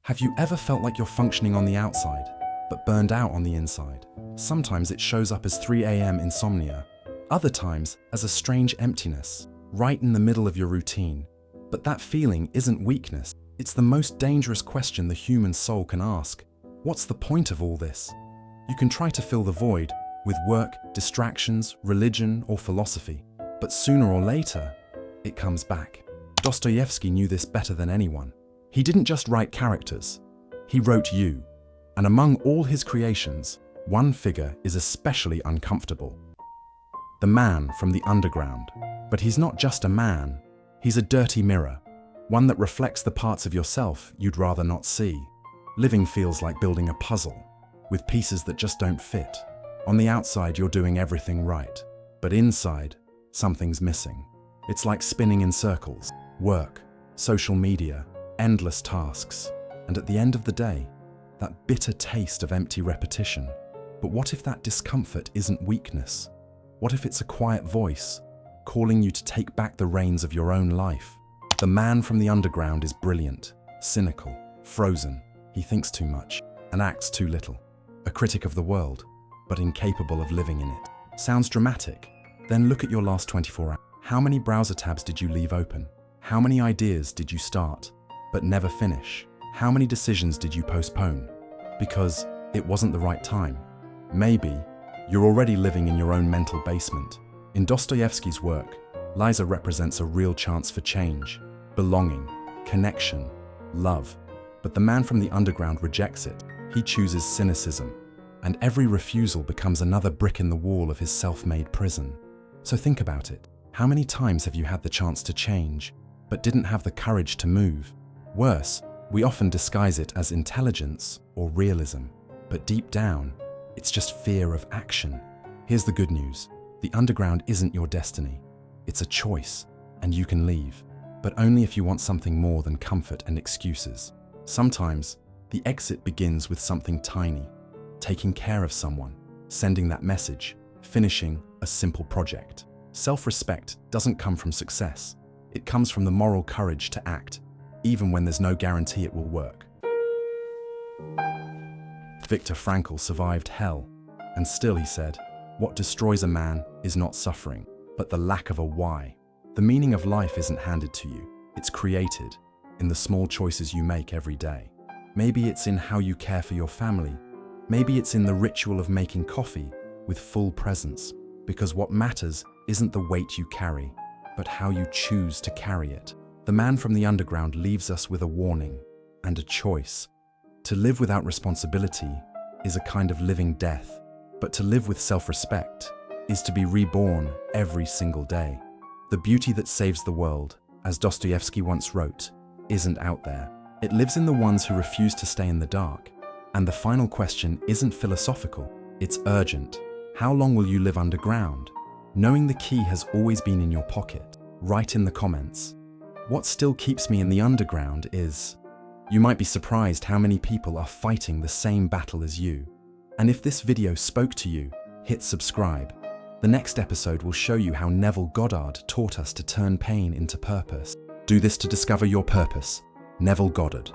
Have you ever felt like you're functioning on the outside, but burned out on the inside? Sometimes it shows up as 3 a.m. insomnia, other times as a strange emptiness, right in the middle of your routine. But that feeling isn't weakness. It's the most dangerous question the human soul can ask. What's the point of all this? You can try to fill the void with work, distractions, religion, or philosophy, but sooner or later, it comes back. Dostoevsky knew this better than anyone. He didn't just write characters, he wrote you. And among all his creations, one figure is especially uncomfortable. The man from the underground. But he's not just a man, he's a dirty mirror, one that reflects the parts of yourself you'd rather not see. Living feels like building a puzzle, with pieces that just don't fit. On the outside, you're doing everything right, but inside, something's missing. It's like spinning in circles, work, social media, endless tasks, and at the end of the day, that bitter taste of empty repetition. But what if that discomfort isn't weakness? What if it's a quiet voice, calling you to take back the reins of your own life? The man from the underground is brilliant, cynical, frozen. He thinks too much and acts too little. A critic of the world, but incapable of living in it. Sounds dramatic? Then look at your last 24 hours. How many browser tabs did you leave open? How many ideas did you start, but never finish? How many decisions did you postpone? Because it wasn't the right time. Maybe you're already living in your own mental basement. In Dostoevsky's work, Liza represents a real chance for change, belonging, connection, love. But the man from the underground rejects it. He chooses cynicism, and every refusal becomes another brick in the wall of his self-made prison. So think about it. How many times have you had the chance to change, but didn't have the courage to move? Worse, we often disguise it as intelligence or realism, but deep down, it's just fear of action. Here's the good news. The underground isn't your destiny. It's a choice, and you can leave, but only if you want something more than comfort and excuses. Sometimes, the exit begins with something tiny, taking care of someone, sending that message, finishing a simple project. Self-respect doesn't come from success. It comes from the moral courage to act, even when there's no guarantee it will work. Viktor Frankl survived hell, and still he said, "What destroys a man is not suffering, but the lack of a why." The meaning of life isn't handed to you, it's created in the small choices you make every day. Maybe it's in how you care for your family. Maybe it's in the ritual of making coffee with full presence, because what matters isn't the weight you carry, but how you choose to carry it. The man from the underground leaves us with a warning and a choice. To live without responsibility is a kind of living death, but to live with self-respect is to be reborn every single day. The beauty that saves the world, as Dostoevsky once wrote, isn't out there. It lives in the ones who refuse to stay in the dark. And the final question isn't philosophical, it's urgent. How long will you live underground? Knowing the key has always been in your pocket. Write in the comments. What still keeps me in the underground is... You might be surprised how many people are fighting the same battle as you. And if this video spoke to you, hit subscribe. The next episode will show you how Neville Goddard taught us to turn pain into purpose. Do this to discover your purpose. Neville Goddard.